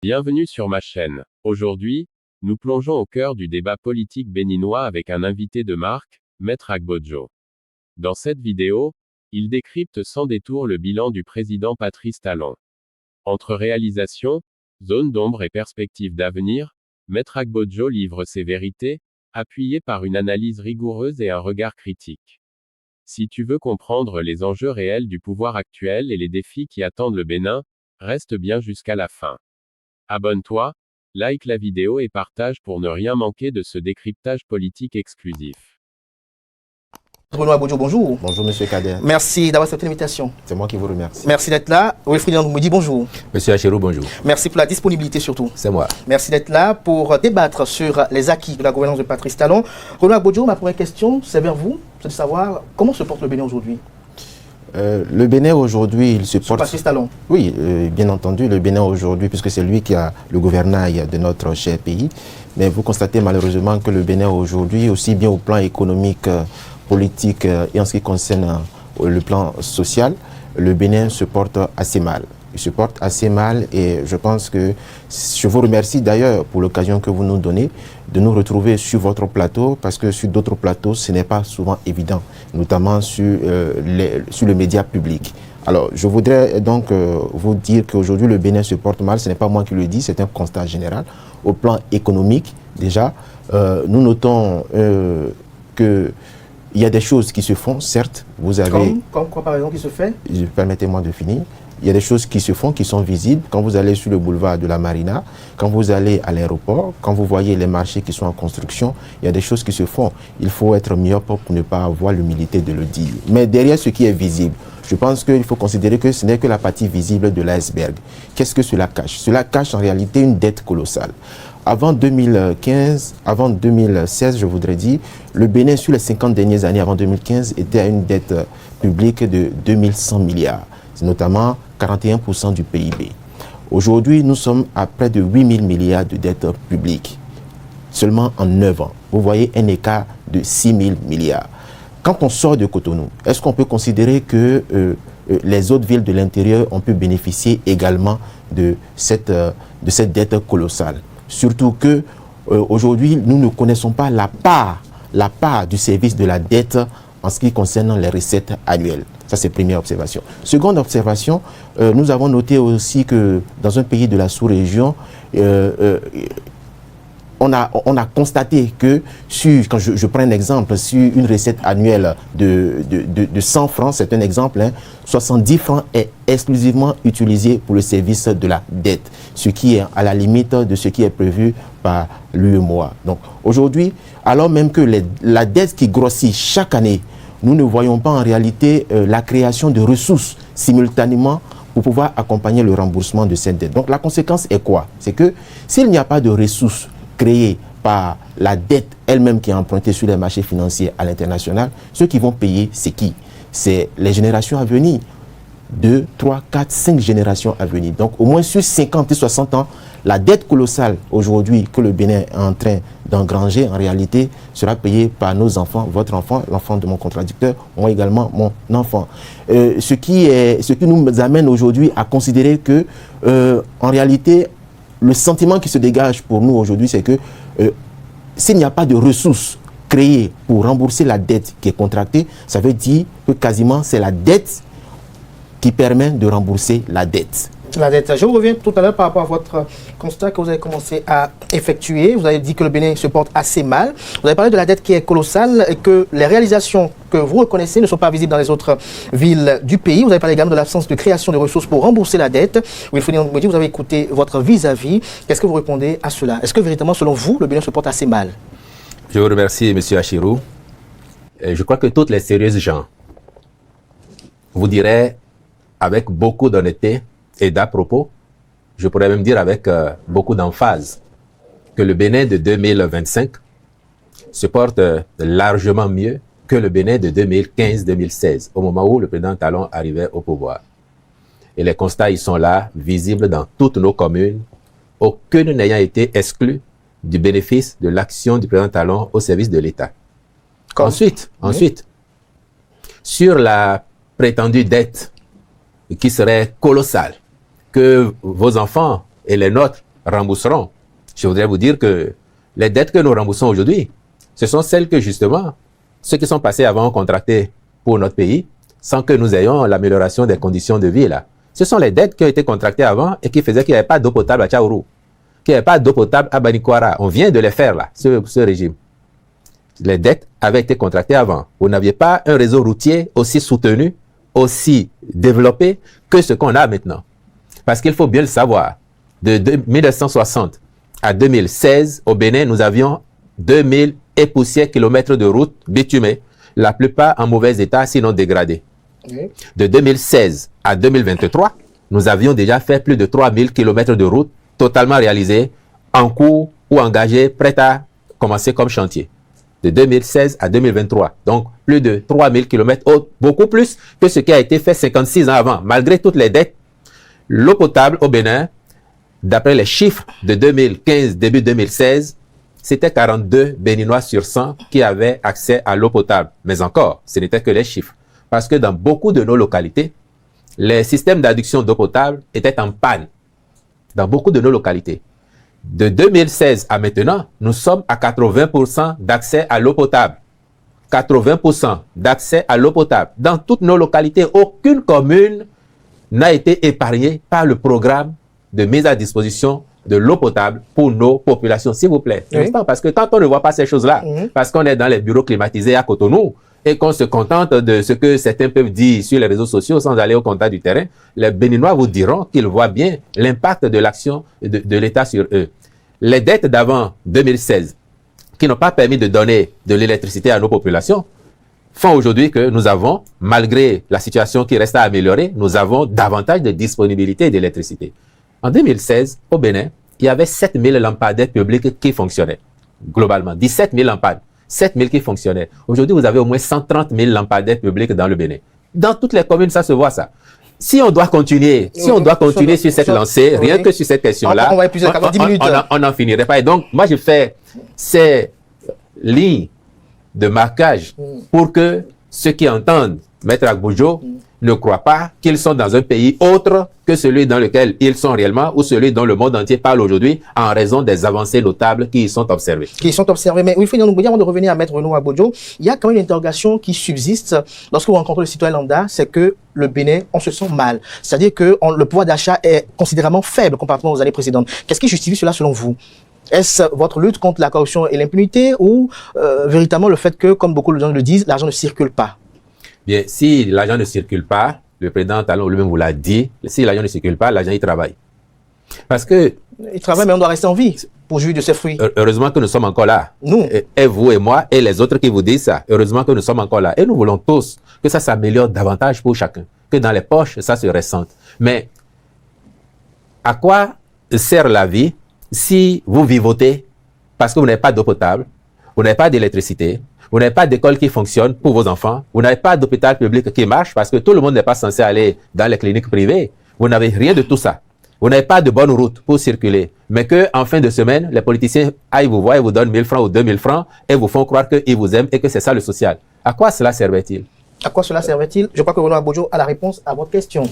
Bienvenue sur ma chaîne. Aujourd'hui, nous plongeons au cœur du débat politique béninois avec un invité de marque, Maître Agbodjo. Dans cette vidéo, il décrypte sans détour le bilan du président Patrice Talon. Entre réalisations, zones d'ombre et perspectives d'avenir, Maître Agbodjo livre ses vérités, appuyées par une analyse rigoureuse et un regard critique. Si tu veux comprendre les enjeux réels du pouvoir actuel et les défis qui attendent le Bénin, reste bien jusqu'à la fin. Abonne-toi, like la vidéo et partage pour ne rien manquer de ce décryptage politique exclusif. Renaud Agbodjo, bonjour. Bonjour Monsieur Kader. Merci d'avoir accepté l'invitation. C'est moi qui vous remercie. Merci d'être là. Wilfried Ngoumidi, bonjour. Monsieur Achirou, bonjour. Merci pour la disponibilité surtout. C'est moi. Merci d'être là pour débattre sur les acquis de la gouvernance de Patrice Talon. Renaud Agbodjo, ma première question, c'est vers vous. C'est de savoir comment se porte le Bénin aujourd'hui. Le Bénin aujourd'hui, il se porte... Patrice Talon. Oui, bien entendu, le Bénin aujourd'hui, puisque c'est lui qui a le gouvernail de notre cher pays. Mais vous constatez malheureusement que le Bénin aujourd'hui, aussi bien au plan économique, politique et en ce qui concerne le plan social, le Bénin se porte assez mal. Il se porte assez mal et je pense que je vous remercie d'ailleurs pour l'occasion que vous nous donnez de nous retrouver sur votre plateau parce que sur d'autres plateaux, ce n'est pas souvent évident, notamment sur le média public. Alors, je voudrais donc vous dire qu'aujourd'hui, le Bénin se porte mal. Ce n'est pas moi qui le dis, c'est un constat général. Au plan économique, déjà, nous notons que il y a des choses qui se font, certes. Vous avez... Comme quoi, par exemple, qui se fait? Permettez-moi de finir. Il y a des choses qui se font, qui sont visibles. Quand vous allez sur le boulevard de la Marina, quand vous allez à l'aéroport, quand vous voyez les marchés qui sont en construction, il y a des choses qui se font. Il faut être myope pour ne pas avoir l'humilité de le dire. Mais derrière ce qui est visible, je pense qu'il faut considérer que ce n'est que la partie visible de l'iceberg. Qu'est-ce que cela cache? Cela cache en réalité une dette colossale. Avant 2015, avant 2016, je voudrais dire, le Bénin, sur les 50 dernières années avant 2015, était à une dette publique de 2100 milliards. C'est notamment 41% du PIB. Aujourd'hui, nous sommes à près de 8000 milliards de dettes publiques, seulement en 9 ans. Vous voyez un écart de 6000 milliards. Quand on sort de Cotonou, est-ce qu'on peut considérer que les autres villes de l'intérieur ont pu bénéficier également de cette dette colossale? Surtout que aujourd'hui, nous ne connaissons pas la part du service de la dette en ce qui concerne les recettes annuelles. Ça, c'est première observation. Seconde observation, nous avons noté aussi que dans un pays de la sous-région, on a constaté que, quand je prends un exemple, sur une recette annuelle de 100 francs, c'est un exemple, 70 francs est exclusivement utilisé pour le service de la dette, ce qui est à la limite de ce qui est prévu par l'UEMOA. Donc aujourd'hui, alors même que la dette qui grossit chaque année, nous ne voyons pas en réalité la création de ressources simultanément pour pouvoir accompagner le remboursement de cette dette. Donc la conséquence est quoi? C'est que s'il n'y a pas de ressources créées par la dette elle-même qui est empruntée sur les marchés financiers à l'international, ceux qui vont payer, c'est qui? C'est les générations à venir. 2, 3, 4, 5 générations à venir. Donc au moins sur 50 et 60 ans, la dette colossale aujourd'hui que le Bénin est en train d'engranger, en réalité, sera payée par nos enfants, votre enfant, l'enfant de mon contradicteur, moi également, mon enfant. Ce qui nous amène aujourd'hui à considérer que, en réalité, le sentiment qui se dégage pour nous aujourd'hui, c'est que s'il n'y a pas de ressources créées pour rembourser la dette qui est contractée, ça veut dire que quasiment c'est la dette qui permet de rembourser la dette. La dette. Je reviens tout à l'heure par rapport à votre constat que vous avez commencé à effectuer. Vous avez dit que le Bénin se porte assez mal. Vous avez parlé de la dette qui est colossale et que les réalisations que vous reconnaissez ne sont pas visibles dans les autres villes du pays. Vous avez parlé également de l'absence de création de ressources pour rembourser la dette. Wilfried Ngoumidi, vous avez écouté votre vis-à-vis. Qu'est-ce que vous répondez à cela? Est-ce que véritablement, selon vous, le Bénin se porte assez mal? Je vous remercie, M. Achirou. Je crois que toutes les sérieuses gens vous diraient avec beaucoup d'honnêteté et d'à propos, je pourrais même dire avec beaucoup d'emphase, que le Bénin de 2025 se porte largement mieux que le Bénin de 2015-2016, au moment où le président Talon arrivait au pouvoir. Et les constats, ils sont là, visibles dans toutes nos communes, aucune n'ayant été exclue du bénéfice de l'action du président Talon au service de l'État. Ensuite, sur la prétendue dette qui serait colossale, que vos enfants et les nôtres rembourserons. Je voudrais vous dire que les dettes que nous remboursons aujourd'hui, ce sont celles que justement ceux qui sont passés avant ont contracté pour notre pays sans que nous ayons l'amélioration des conditions de vie là. Ce sont les dettes qui ont été contractées avant et qui faisaient qu'il n'y avait pas d'eau potable à Tchaourou, qu'il n'y avait pas d'eau potable à Banikwara. On vient de les faire là, ce régime. Les dettes avaient été contractées avant. Vous n'aviez pas un réseau routier aussi soutenu, aussi développé que ce qu'on a maintenant. Parce qu'il faut bien le savoir, de 1960 à 2016, au Bénin, nous avions 2000 et poussières kilomètres de routes bitumées, la plupart en mauvais état, sinon dégradées. Oui. De 2016 à 2023, nous avions déjà fait plus de 3000 kilomètres de routes totalement réalisées, en cours ou engagées, prêtes à commencer comme chantier. De 2016 à 2023, donc plus de 3000 kilomètres, beaucoup plus que ce qui a été fait 56 ans avant. Malgré toutes les dettes, l'eau potable au Bénin, d'après les chiffres de 2015, début 2016, c'était 42 Béninois sur 100 qui avaient accès à l'eau potable. Mais encore, ce n'était que les chiffres. Parce que dans beaucoup de nos localités, les systèmes d'adduction d'eau potable étaient en panne. Dans beaucoup de nos localités. De 2016 à maintenant, nous sommes à 80% d'accès à l'eau potable. 80% d'accès à l'eau potable. Dans toutes nos localités, aucune commune n'a été épargnée par le programme de mise à disposition de l'eau potable pour nos populations, s'il vous plaît. Oui. Parce que quand on ne voit pas ces choses-là, parce qu'on est dans les bureaux climatisés à Cotonou, et qu'on se contente de ce que certains peuvent dire sur les réseaux sociaux sans aller au contact du terrain, les Béninois vous diront qu'ils voient bien l'impact de l'action de l'État sur eux. Les dettes d'avant 2016, qui n'ont pas permis de donner de l'électricité à nos populations, font aujourd'hui que nous avons, malgré la situation qui reste à améliorer, nous avons davantage de disponibilité d'électricité. En 2016, au Bénin, il y avait 7000 lampadaires publics qui fonctionnaient, globalement. 17 000 lampades, 7 000 qui fonctionnaient. Aujourd'hui, vous avez au moins 130 000 lampadaires publics dans le Bénin. Dans toutes les communes, ça se voit, ça. Si on doit continuer, sur cette lancée, rien que sur cette question-là, on n'en finirait pas. Et donc, moi, je fais ces lignes de marquage pour que ceux qui entendent Maître Agbojo ne croient pas qu'ils sont dans un pays autre que celui dans lequel ils sont réellement ou celui dont le monde entier parle aujourd'hui en raison des avancées notables qui y sont observées. Mais oui, avant de revenir à Maître Renaud Agbojo, il y a quand même une interrogation qui subsiste lorsque vous rencontrez le citoyen lambda, c'est que le Bénin, on se sent mal. C'est-à-dire que le pouvoir d'achat est considérablement faible comparativement aux années précédentes. Qu'est-ce qui justifie cela selon vous? Est-ce votre lutte contre la corruption et l'impunité ou véritablement le fait que, comme beaucoup de gens le disent, l'argent ne circule pas? Bien, si l'argent ne circule pas, le président Talon lui-même vous l'a dit, si l'argent ne circule pas, l'argent il travaille. Parce que... Il travaille, mais on doit rester en vie pour jouir de ses fruits. Heureusement que nous sommes encore là. Nous. Et vous et moi et les autres qui vous disent ça. Heureusement que nous sommes encore là. Et nous voulons tous que ça s'améliore davantage pour chacun. Que dans les poches, ça se ressente. Mais à quoi sert la vie si vous vivotez parce que vous n'avez pas d'eau potable, vous n'avez pas d'électricité, vous n'avez pas d'école qui fonctionne pour vos enfants, vous n'avez pas d'hôpital public qui marche parce que tout le monde n'est pas censé aller dans les cliniques privées. Vous n'avez rien de tout ça. Vous n'avez pas de bonne route pour circuler. Mais qu'en fin de semaine, les politiciens aillent vous voir et vous donnent 1000 francs ou 2000 francs et vous font croire qu'ils vous aiment et que c'est ça le social. À quoi cela servait-il? À quoi cela servait-il? Je crois que Renaud Agbojo a la réponse à votre question.